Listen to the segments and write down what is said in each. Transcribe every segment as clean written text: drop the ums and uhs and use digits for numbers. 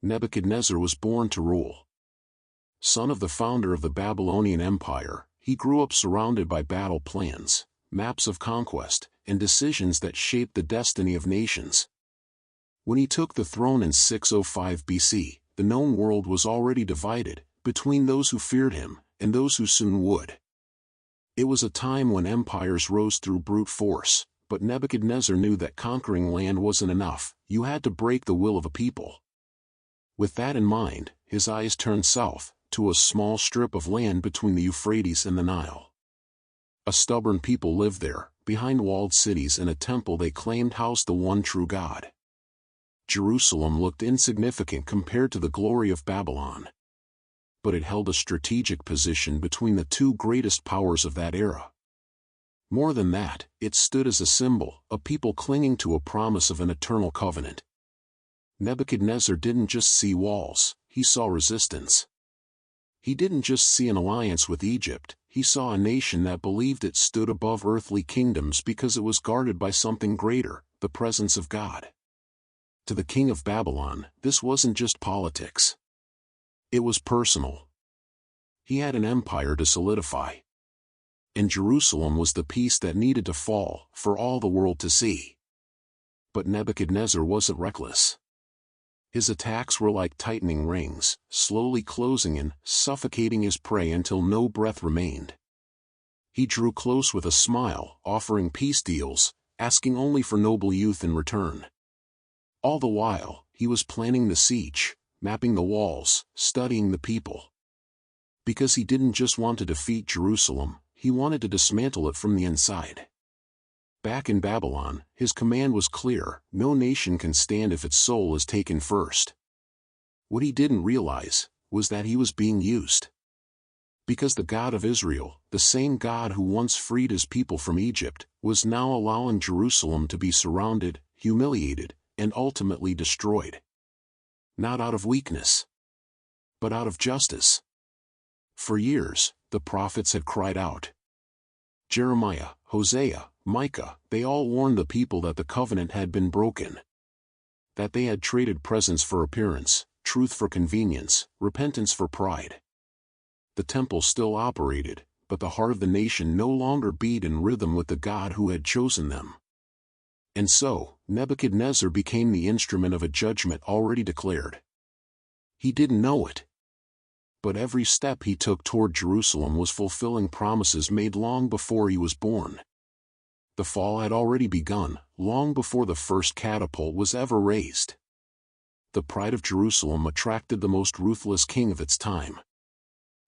Nebuchadnezzar was born to rule. Son of the founder of the Babylonian Empire, he grew up surrounded by battle plans, maps of conquest, and decisions that shaped the destiny of nations. When he took the throne in 605 BC, the known world was already divided between those who feared him and those who soon would. It was a time when empires rose through brute force, but Nebuchadnezzar knew that conquering land wasn't enough. You had to break the will of a people. With that in mind, his eyes turned south, to a small strip of land between the Euphrates and the Nile. A stubborn people lived there, behind walled cities and a temple they claimed housed the one true God. Jerusalem looked insignificant compared to the glory of Babylon. But it held a strategic position between the two greatest powers of that era. More than that, it stood as a symbol, a people clinging to a promise of an eternal covenant. Nebuchadnezzar didn't just see walls, he saw resistance. He didn't just see an alliance with Egypt, he saw a nation that believed it stood above earthly kingdoms because it was guarded by something greater, the presence of God. To the king of Babylon, this wasn't just politics. It was personal. He had an empire to solidify. And Jerusalem was the piece that needed to fall, for all the world to see. But Nebuchadnezzar wasn't reckless. His attacks were like tightening rings, slowly closing in, suffocating his prey until no breath remained. He drew close with a smile, offering peace deals, asking only for noble youth in return. All the while, he was planning the siege, mapping the walls, studying the people. Because he didn't just want to defeat Jerusalem, he wanted to dismantle it from the inside. Back in Babylon, his command was clear: no nation can stand if its soul is taken first. What he didn't realize was that he was being used. Because the God of Israel, the same God who once freed his people from Egypt, was now allowing Jerusalem to be surrounded, humiliated, and ultimately destroyed. Not out of weakness, but out of justice. For years, the prophets had cried out. Jeremiah, Hosea, Micah, they all warned the people that the covenant had been broken. That they had traded presence for appearance, truth for convenience, repentance for pride. The temple still operated, but the heart of the nation no longer beat in rhythm with the God who had chosen them. And so, Nebuchadnezzar became the instrument of a judgment already declared. He didn't know it. But every step he took toward Jerusalem was fulfilling promises made long before he was born. The fall had already begun, long before the first catapult was ever raised. The pride of Jerusalem attracted the most ruthless king of its time.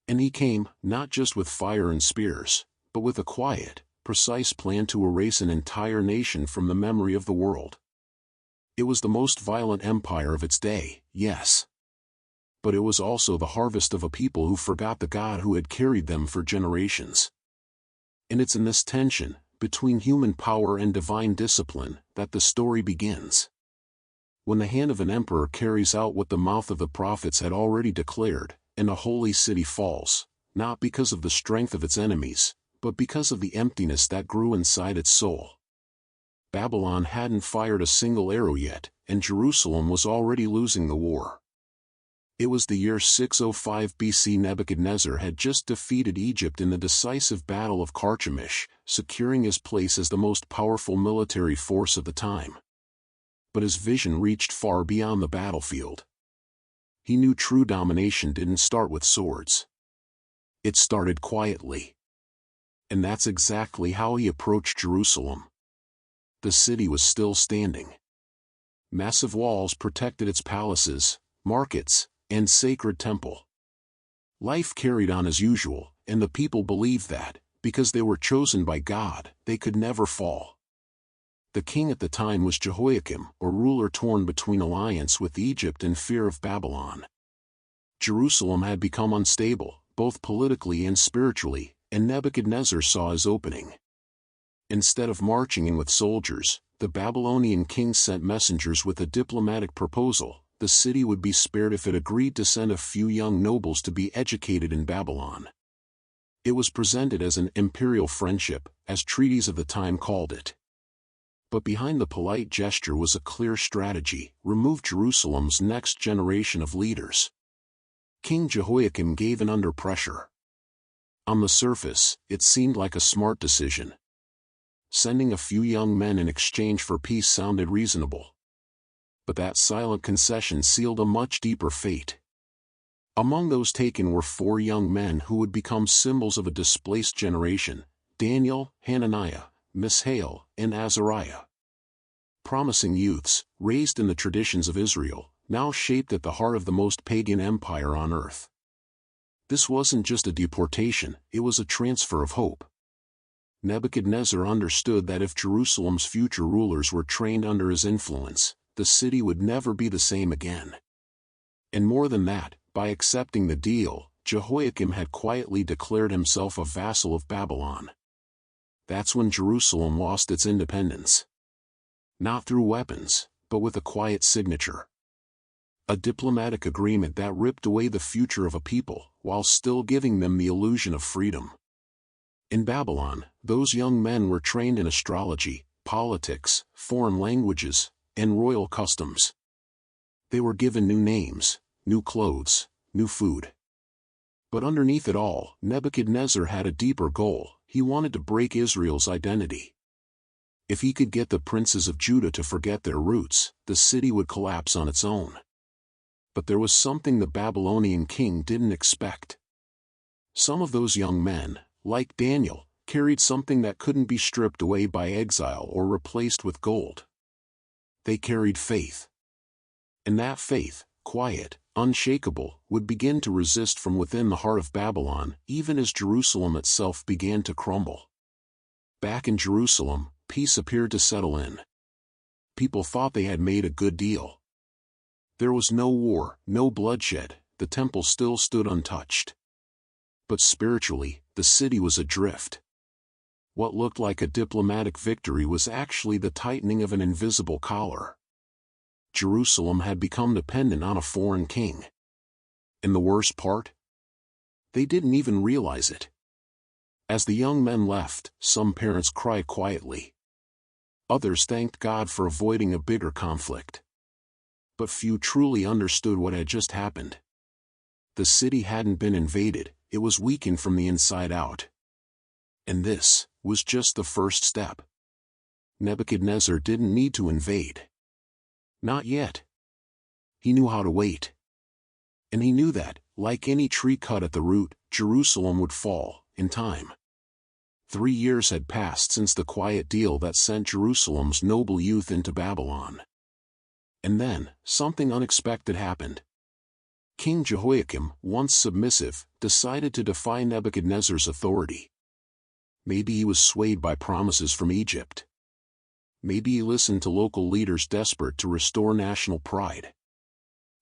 And he came, not just with fire and spears, but with a quiet, precise plan to erase an entire nation from the memory of the world. It was the most violent empire of its day, yes. But it was also the harvest of a people who forgot the God who had carried them for generations. And it's in this tension, between human power and divine discipline, that the story begins. When the hand of an emperor carries out what the mouth of the prophets had already declared, and a holy city falls, not because of the strength of its enemies, but because of the emptiness that grew inside its soul. Babylon hadn't fired a single arrow yet, and Jerusalem was already losing the war. It was the year 605 BC. Nebuchadnezzar had just defeated Egypt in the decisive Battle of Carchemish, securing his place as the most powerful military force of the time. But his vision reached far beyond the battlefield. He knew true domination didn't start with swords. It started quietly. And that's exactly how he approached Jerusalem. The city was still standing. Massive walls protected its palaces, markets, and sacred temple. Life carried on as usual, and the people believed that, because they were chosen by God, they could never fall. The king at the time was Jehoiakim, or ruler torn between alliance with Egypt and fear of Babylon. Jerusalem had become unstable, both politically and spiritually, and Nebuchadnezzar saw his opening. Instead of marching in with soldiers, the Babylonian king sent messengers with a diplomatic proposal. The city would be spared if it agreed to send a few young nobles to be educated in Babylon. It was presented as an imperial friendship, as treaties of the time called it. But behind the polite gesture was a clear strategy: remove Jerusalem's next generation of leaders. King Jehoiakim gave in under pressure. On the surface, it seemed like a smart decision. Sending a few young men in exchange for peace sounded reasonable. But that silent concession sealed a much deeper fate. Among those taken were 4 young men who would become symbols of a displaced generation: Daniel, Hananiah, Mishael, and Azariah. Promising youths, raised in the traditions of Israel, now shaped at the heart of the most pagan empire on earth. This wasn't just a deportation, it was a transfer of hope. Nebuchadnezzar understood that if Jerusalem's future rulers were trained under his influence, the city would never be the same again. And more than that, by accepting the deal, Jehoiakim had quietly declared himself a vassal of Babylon. That's when Jerusalem lost its independence. Not through weapons, but with a quiet signature. A diplomatic agreement that ripped away the future of a people, while still giving them the illusion of freedom. In Babylon, those young men were trained in astrology, politics, foreign languages, and royal customs. They were given new names, new clothes, new food. But underneath it all, Nebuchadnezzar had a deeper goal: he wanted to break Israel's identity. If he could get the princes of Judah to forget their roots, the city would collapse on its own. But there was something the Babylonian king didn't expect. Some of those young men, like Daniel, carried something that couldn't be stripped away by exile or replaced with gold. They carried faith. And that faith, quiet, unshakable, would begin to resist from within the heart of Babylon, even as Jerusalem itself began to crumble. Back in Jerusalem, peace appeared to settle in. People thought they had made a good deal. There was no war, no bloodshed, the temple still stood untouched. But spiritually, the city was adrift. What looked like a diplomatic victory was actually the tightening of an invisible collar. Jerusalem had become dependent on a foreign king. And the worst part? They didn't even realize it. As the young men left, some parents cried quietly. Others thanked God for avoiding a bigger conflict. But few truly understood what had just happened. The city hadn't been invaded, it was weakened from the inside out. And this was just the first step. Nebuchadnezzar didn't need to invade. Not yet. He knew how to wait. And he knew that, like any tree cut at the root, Jerusalem would fall, in time. 3 years had passed since the quiet deal that sent Jerusalem's noble youth into Babylon. And then, something unexpected happened. King Jehoiakim, once submissive, decided to defy Nebuchadnezzar's authority. Maybe he was swayed by promises from Egypt. Maybe he listened to local leaders desperate to restore national pride.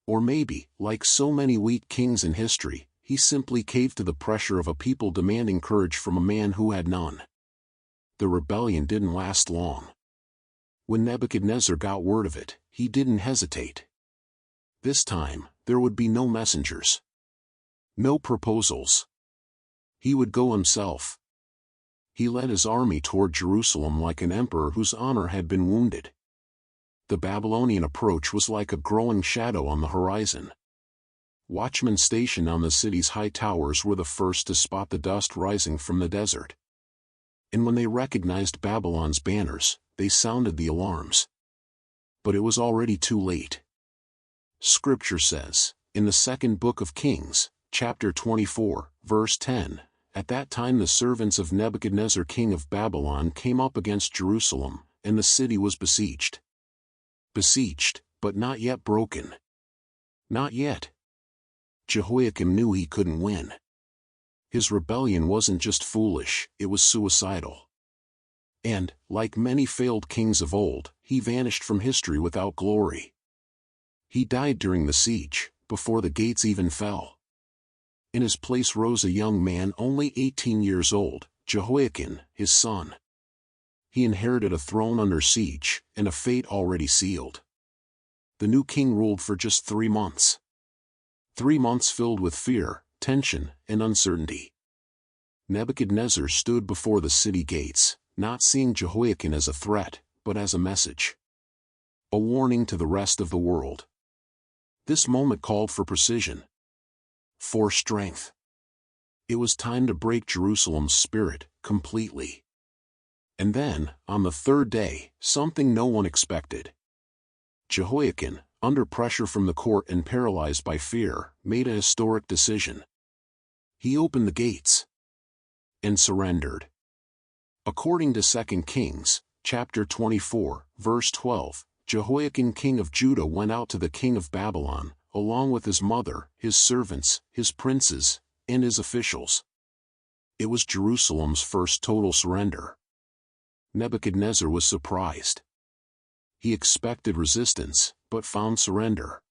Or maybe, like so many weak kings in history, he simply caved to the pressure of a people demanding courage from a man who had none. The rebellion didn't last long. When Nebuchadnezzar got word of it, he didn't hesitate. This time, there would be no messengers. No proposals. He would go himself. He led his army toward Jerusalem like an emperor whose honor had been wounded. The Babylonian approach was like a growing shadow on the horizon. Watchmen stationed on the city's high towers were the first to spot the dust rising from the desert. And when they recognized Babylon's banners, they sounded the alarms. But it was already too late. Scripture says, in the 2nd book of Kings, chapter 24, verse 10, "At that time the servants of Nebuchadnezzar king of Babylon came up against Jerusalem, and the city was besieged." Besieged, but not yet broken. Not yet. Jehoiakim knew he couldn't win. His rebellion wasn't just foolish, it was suicidal. And, like many failed kings of old, he vanished from history without glory. He died during the siege, before the gates even fell. In his place rose a young man only 18 years old, Jehoiakim, his son. He inherited a throne under siege, and a fate already sealed. The new king ruled for just 3 months. 3 months filled with fear, tension, and uncertainty. Nebuchadnezzar stood before the city gates, not seeing Jehoiakim as a threat, but as a message. A warning to the rest of the world. This moment called for precision. For strength. It was time to break Jerusalem's spirit completely. And then, on the third day, something no one expected. Jehoiakim, under pressure from the court and paralyzed by fear, made a historic decision. He opened the gates and surrendered. According to 2 Kings, chapter 24, verse 12, Jehoiakim king of Judah went out to the king of Babylon, along with his mother, his servants, his princes, and his officials. It was Jerusalem's first total surrender. Nebuchadnezzar was surprised. He expected resistance, but found surrender.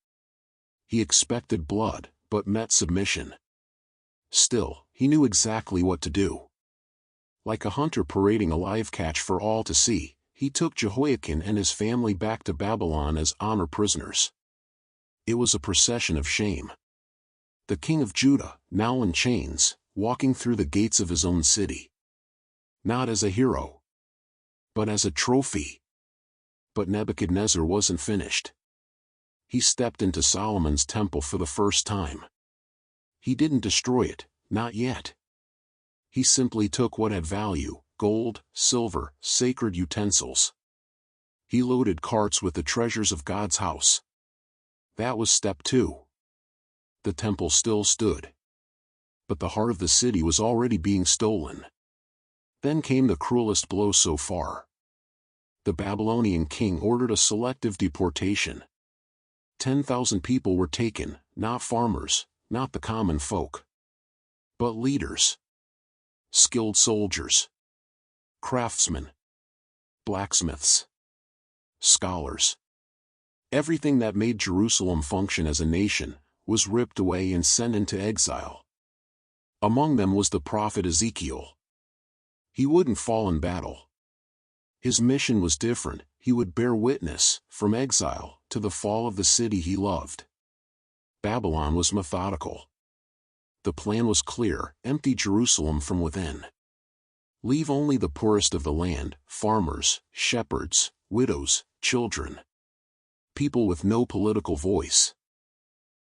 He expected blood, but met submission. Still, he knew exactly what to do. Like a hunter parading a live catch for all to see, he took Jehoiakim and his family back to Babylon as honor prisoners. It was a procession of shame. The king of Judah, now in chains, walking through the gates of his own city. Not as a hero, but as a trophy. But Nebuchadnezzar wasn't finished. He stepped into Solomon's temple for the first time. He didn't destroy it, not yet. He simply took what had value, gold, silver, sacred utensils. He loaded carts with the treasures of God's house. That was step 2. The temple still stood. But the heart of the city was already being stolen. Then came the cruelest blow so far. The Babylonian king ordered a selective deportation. 10,000 people were taken, not farmers, not the common folk, but leaders. Skilled soldiers. Craftsmen. Blacksmiths. Scholars. Everything that made Jerusalem function as a nation was ripped away and sent into exile. Among them was the prophet Ezekiel. He wouldn't fall in battle. His mission was different. He would bear witness, from exile to the fall of the city he loved. Babylon was methodical. The plan was clear: empty Jerusalem from within. Leave only the poorest of the land, farmers, shepherds, widows, children. People with no political voice.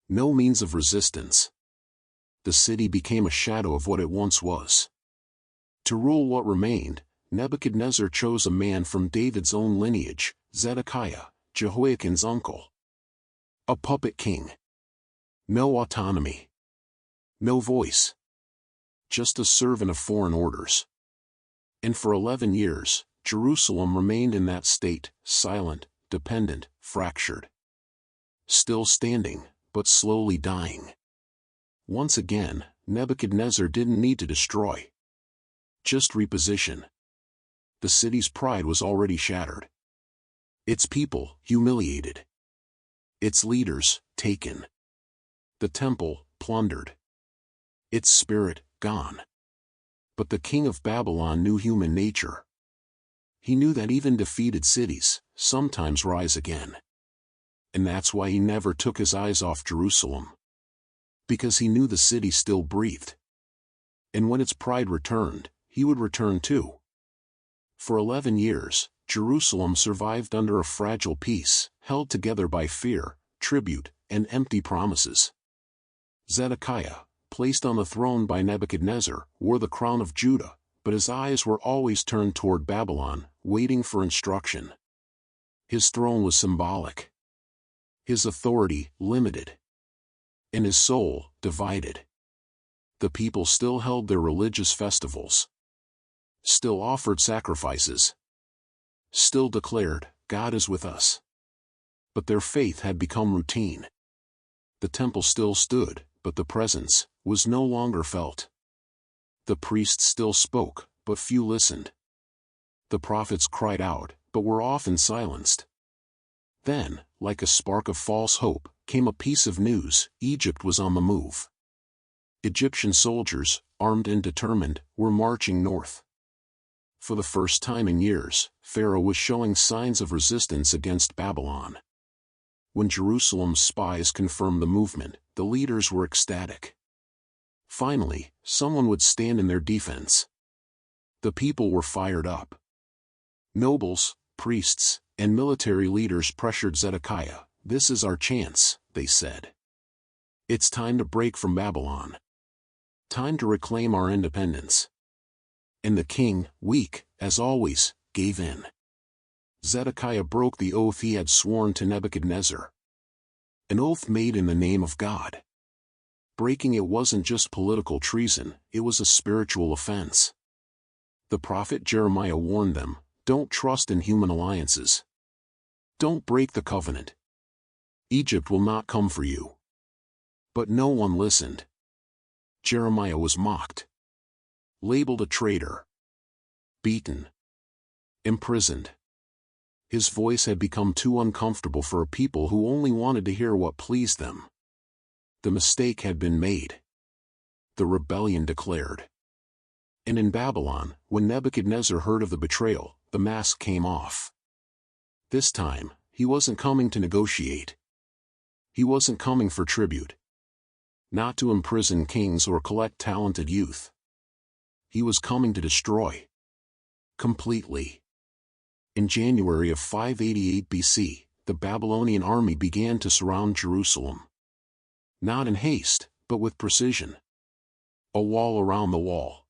No means of resistance. The city became a shadow of what it once was. To rule what remained, Nebuchadnezzar chose a man from David's own lineage, Zedekiah, Jehoiakim's uncle. A puppet king. No autonomy. No voice. Just a servant of foreign orders. And for 11 years, Jerusalem remained in that state, silent, dependent, fractured. Still standing, but slowly dying. Once again, Nebuchadnezzar didn't need to destroy. Just reposition. The city's pride was already shattered. Its people, humiliated. Its leaders, taken. The temple, plundered. Its spirit, gone. But the king of Babylon knew human nature. He knew that even defeated cities sometimes rise again. And that's why he never took his eyes off Jerusalem. Because he knew the city still breathed. And when its pride returned, he would return too. For 11 years, Jerusalem survived under a fragile peace, held together by fear, tribute, and empty promises. Zedekiah, placed on the throne by Nebuchadnezzar, wore the crown of Judah, but his eyes were always turned toward Babylon, waiting for instruction. His throne was symbolic. His authority, limited. And his soul, divided. The people still held their religious festivals. Still offered sacrifices. Still declared, God is with us. But their faith had become routine. The temple still stood, but the presence was no longer felt. The priests still spoke, but few listened. The prophets cried out, but were often silenced. Then, like a spark of false hope, came a piece of news: Egypt was on the move. Egyptian soldiers, armed and determined, were marching north. For the first time in years, Pharaoh was showing signs of resistance against Babylon. When Jerusalem's spies confirmed the movement, the leaders were ecstatic. Finally, someone would stand in their defense. The people were fired up. Nobles, priests, and military leaders pressured Zedekiah. "This is our chance," they said. "It's time to break from Babylon. Time to reclaim our independence." And the king, weak, as always, gave in. Zedekiah broke the oath he had sworn to Nebuchadnezzar. An oath made in the name of God. Breaking it wasn't just political treason, it was a spiritual offense. The prophet Jeremiah warned them, "Don't trust in human alliances. Don't break the covenant. Egypt will not come for you." But no one listened. Jeremiah was mocked, labeled a traitor, beaten, imprisoned. His voice had become too uncomfortable for a people who only wanted to hear what pleased them. The mistake had been made. The rebellion declared. And in Babylon, when Nebuchadnezzar heard of the betrayal, the mask came off. This time, he wasn't coming to negotiate. He wasn't coming for tribute. Not to imprison kings or collect talented youth. He was coming to destroy. Completely. In January of 588 BC, the Babylonian army began to surround Jerusalem. Not in haste, but with precision. A wall around the wall.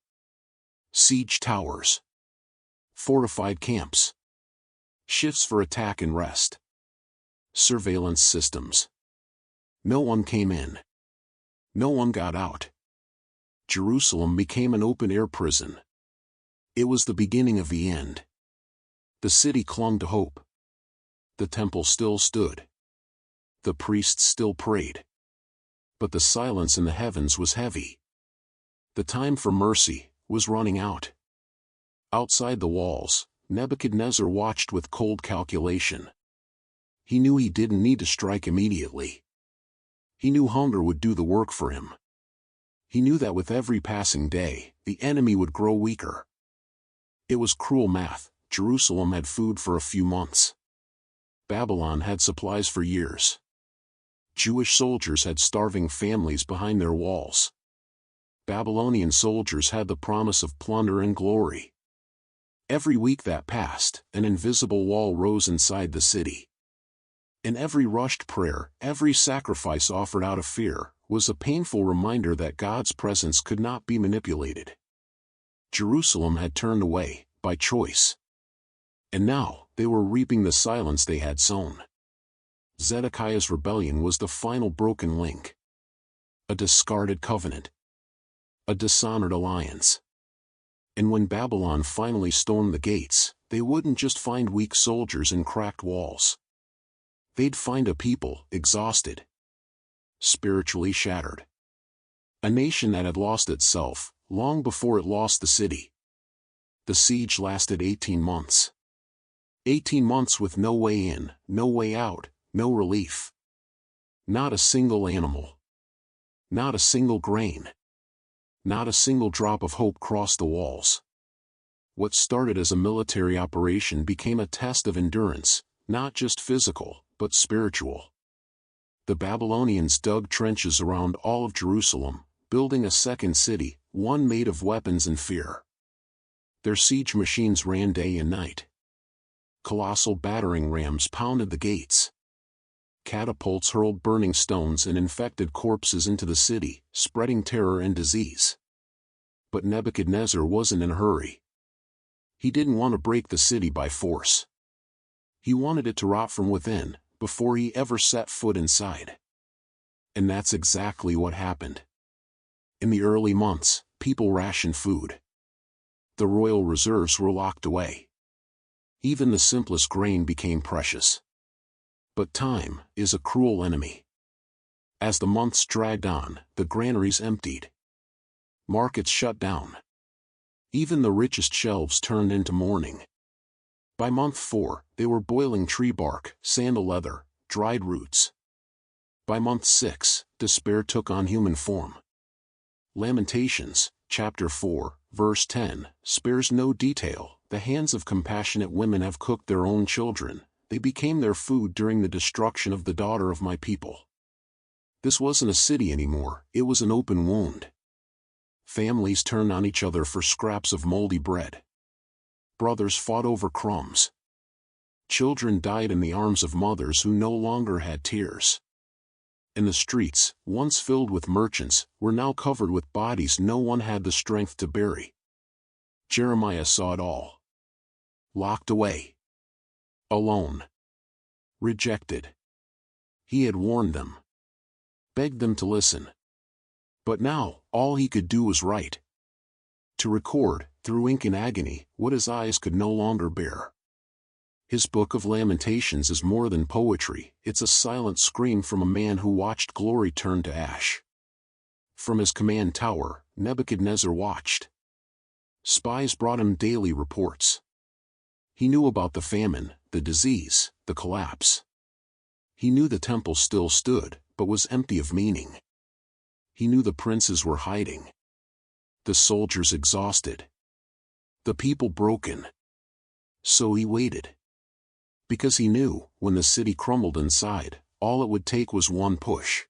Siege towers. Fortified camps. Shifts for attack and rest. Surveillance systems. No one came in. No one got out. Jerusalem became an open-air prison. It was the beginning of the end. The city clung to hope. The temple still stood. The priests still prayed. But the silence in the heavens was heavy. The time for mercy was running out. Outside the walls, Nebuchadnezzar watched with cold calculation. He knew he didn't need to strike immediately. He knew hunger would do the work for him. He knew that with every passing day, the enemy would grow weaker. It was cruel math. Jerusalem had food for a few months. Babylon had supplies for years. Jewish soldiers had starving families behind their walls. Babylonian soldiers had the promise of plunder and glory. Every week that passed, an invisible wall rose inside the city. And every rushed prayer, every sacrifice offered out of fear, was a painful reminder that God's presence could not be manipulated. Jerusalem had turned away, by choice. And now, they were reaping the silence they had sown. Zedekiah's rebellion was the final broken link. A discarded covenant. A dishonored alliance. And when Babylon finally stormed the gates, they wouldn't just find weak soldiers and cracked walls. They'd find a people, exhausted. Spiritually shattered. A nation that had lost itself, long before it lost the city. The siege lasted 18 months. 18 months with no way in, no way out, no relief. Not a single animal. Not a single grain. Not a single drop of hope crossed the walls. What started as a military operation became a test of endurance, not just physical, but spiritual. The Babylonians dug trenches around all of Jerusalem, building a second city, one made of weapons and fear. Their siege machines ran day and night. Colossal battering rams pounded the gates. Catapults hurled burning stones and infected corpses into the city, spreading terror and disease. But Nebuchadnezzar wasn't in a hurry. He didn't want to break the city by force. He wanted it to rot from within, before he ever set foot inside. And that's exactly what happened. In the early months, people rationed food. The royal reserves were locked away. Even the simplest grain became precious. But time is a cruel enemy. As the months dragged on, the granaries emptied. Markets shut down. Even the richest shelves turned into mourning. By month 4, they were boiling tree bark, sandal leather, dried roots. By month 6, despair took on human form. Lamentations, chapter 4, verse 10, spares no detail. The hands of compassionate women have cooked their own children. They became their food during the destruction of the daughter of my people. This wasn't a city anymore, it was an open wound. Families turned on each other for scraps of moldy bread. Brothers fought over crumbs. Children died in the arms of mothers who no longer had tears. And the streets, once filled with merchants, were now covered with bodies no one had the strength to bury. Jeremiah saw it all. Locked away. Alone. Rejected. He had warned them. Begged them to listen. But now, all he could do was write. To record, through ink and agony, what his eyes could no longer bear. His Book of Lamentations is more than poetry, it's a silent scream from a man who watched glory turn to ash. From his command tower, Nebuchadnezzar watched. Spies brought him daily reports. He knew about the famine, the disease, the collapse. He knew the temple still stood, but was empty of meaning. He knew the princes were hiding. The soldiers exhausted. The people broken. So he waited. Because he knew, when the city crumbled inside, all it would take was one push.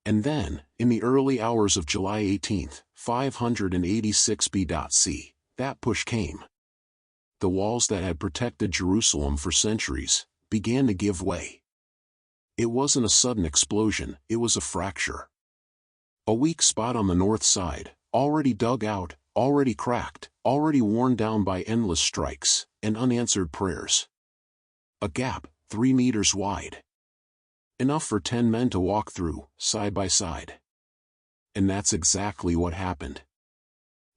And then, in the early hours of July 18, 586 BC, that push came. The walls that had protected Jerusalem for centuries began to give way. It wasn't a sudden explosion, it was a fracture. A weak spot on the north side, already dug out, already cracked, already worn down by endless strikes and unanswered prayers. A gap, 3 meters wide. Enough for 10 men to walk through, side by side. And that's exactly what happened.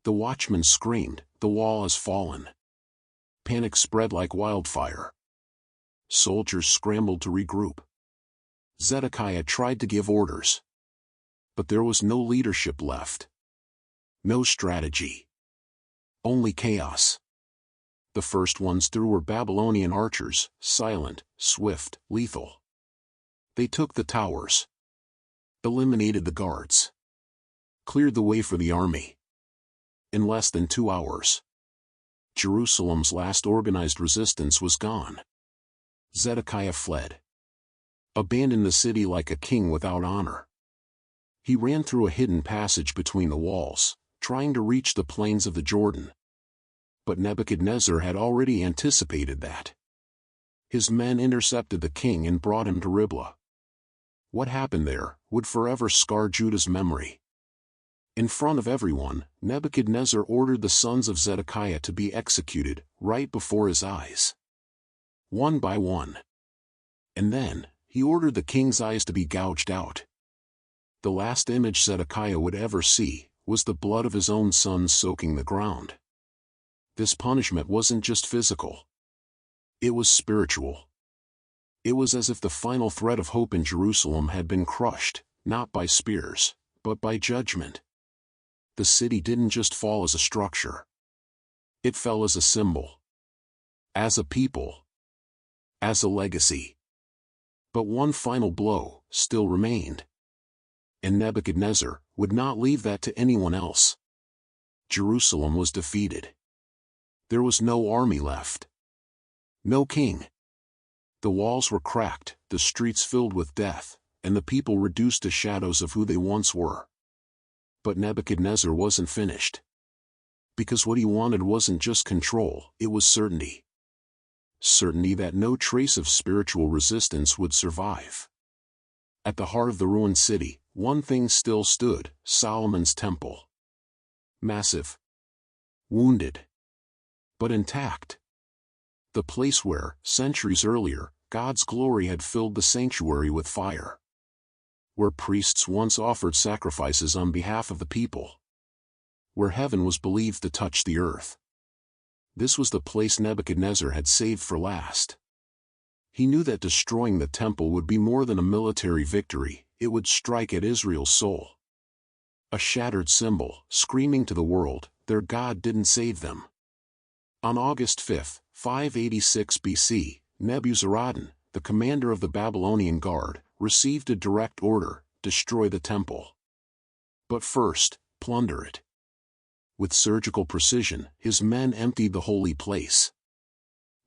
The watchman screamed, "The wall has fallen." Panic spread like wildfire. Soldiers scrambled to regroup. Zedekiah tried to give orders. But there was no leadership left. No strategy. Only chaos. The first ones through were Babylonian archers, silent, swift, lethal. They took the towers. Eliminated the guards. Cleared the way for the army. In less than 2 hours, Jerusalem's last organized resistance was gone. Zedekiah fled. Abandoned the city like a king without honor. He ran through a hidden passage between the walls, trying to reach the plains of the Jordan. But Nebuchadnezzar had already anticipated that. His men intercepted the king and brought him to Riblah. What happened there would forever scar Judah's memory. In front of everyone, Nebuchadnezzar ordered the sons of Zedekiah to be executed, right before his eyes. One by one. And then, he ordered the king's eyes to be gouged out. The last image Zedekiah would ever see was the blood of his own sons soaking the ground. This punishment wasn't just physical. It was spiritual. It was as if the final thread of hope in Jerusalem had been crushed, not by spears, but by judgment. The city didn't just fall as a structure. It fell as a symbol. As a people. As a legacy. But one final blow still remained. And Nebuchadnezzar would not leave that to anyone else. Jerusalem was defeated. There was no army left. No king. The walls were cracked, the streets filled with death, and the people reduced to shadows of who they once were. But Nebuchadnezzar wasn't finished. Because what he wanted wasn't just control, it was certainty. Certainty that no trace of spiritual resistance would survive. At the heart of the ruined city, one thing still stood: Solomon's temple. Massive. Wounded. But intact. The place where, centuries earlier, God's glory had filled the sanctuary with fire. Where priests once offered sacrifices on behalf of the people. Where heaven was believed to touch the earth. This was the place Nebuchadnezzar had saved for last. He knew that destroying the temple would be more than a military victory, it would strike at Israel's soul. A shattered symbol, screaming to the world, their God didn't save them. On August 5, 586 BC, Nebuzaradan, the commander of the Babylonian guard, received a direct order: destroy the temple. But first, plunder it. With surgical precision, his men emptied the holy place.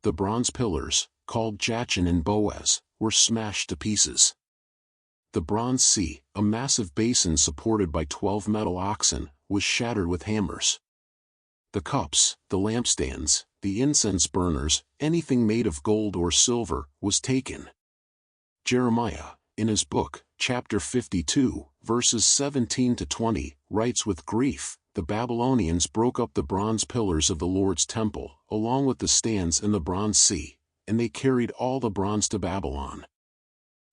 The bronze pillars, called Jachin and Boaz, were smashed to pieces. The bronze sea, a massive basin supported by 12 metal oxen, was shattered with hammers. The cups, the lampstands, the incense burners, anything made of gold or silver, was taken. Jeremiah, in his book, chapter 52, verses 17 to 20, writes with grief, "The Babylonians broke up the bronze pillars of the Lord's temple, along with the stands and the bronze sea, and they carried all the bronze to Babylon.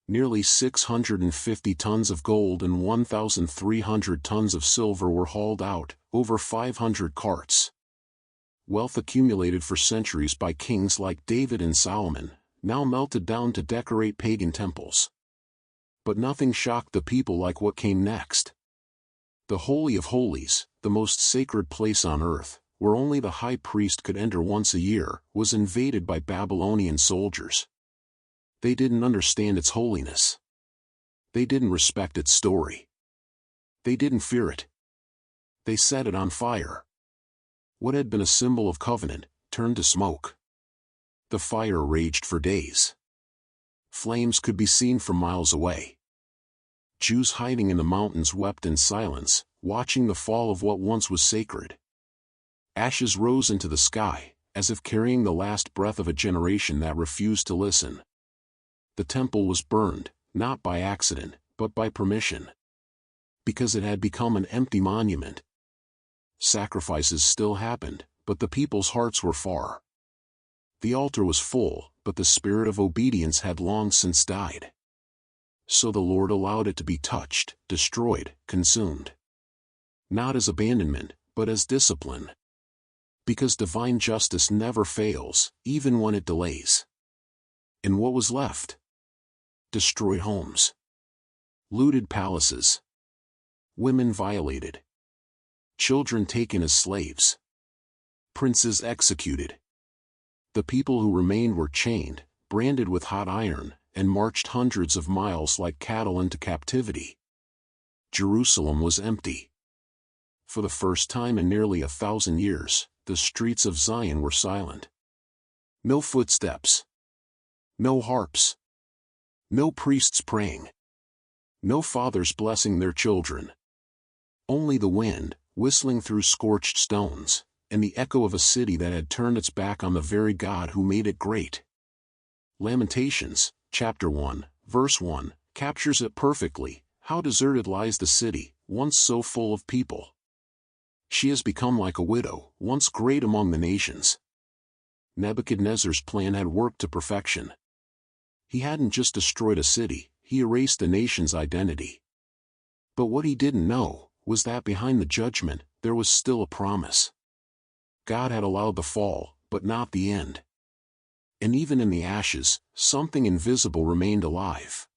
Nearly 650 tons of gold and 1,300 tons of silver were hauled out, over 500 carts. Wealth accumulated for centuries by kings like David and Solomon, now melted down to decorate pagan temples. But nothing shocked the people like what came next. The Holy of Holies, the most sacred place on earth, where only the high priest could enter once a year, was invaded by Babylonian soldiers. They didn't understand its holiness. They didn't respect its story. They didn't fear it. They set it on fire. What had been a symbol of covenant turned to smoke. The fire raged for days. Flames could be seen from miles away. Jews hiding in the mountains wept in silence, watching the fall of what once was sacred. Ashes rose into the sky, as if carrying the last breath of a generation that refused to listen. The temple was burned, not by accident, but by permission. Because it had become an empty monument. Sacrifices still happened, but the people's hearts were far. The altar was full, but the spirit of obedience had long since died. So the Lord allowed it to be touched, destroyed, consumed. Not as abandonment, but as discipline. Because divine justice never fails, even when it delays. And what was left? Destroyed homes. Looted palaces. Women violated. Children taken as slaves. Princes executed. The people who remained were chained, branded with hot iron, and marched hundreds of miles like cattle into captivity. Jerusalem was empty. For the first time in nearly 1,000 years, the streets of Zion were silent. No footsteps. No harps. No priests praying. No fathers blessing their children. Only the wind, whistling through scorched stones, and the echo of a city that had turned its back on the very God who made it great. Lamentations, chapter 1, verse 1, captures it perfectly. How deserted lies the city, once so full of people. She has become like a widow, once great among the nations. Nebuchadnezzar's plan had worked to perfection. He hadn't just destroyed a city, he erased a nation's identity. But what he didn't know was that behind the judgment, there was still a promise. God had allowed the fall, but not the end. And even in the ashes, something invisible remained alive.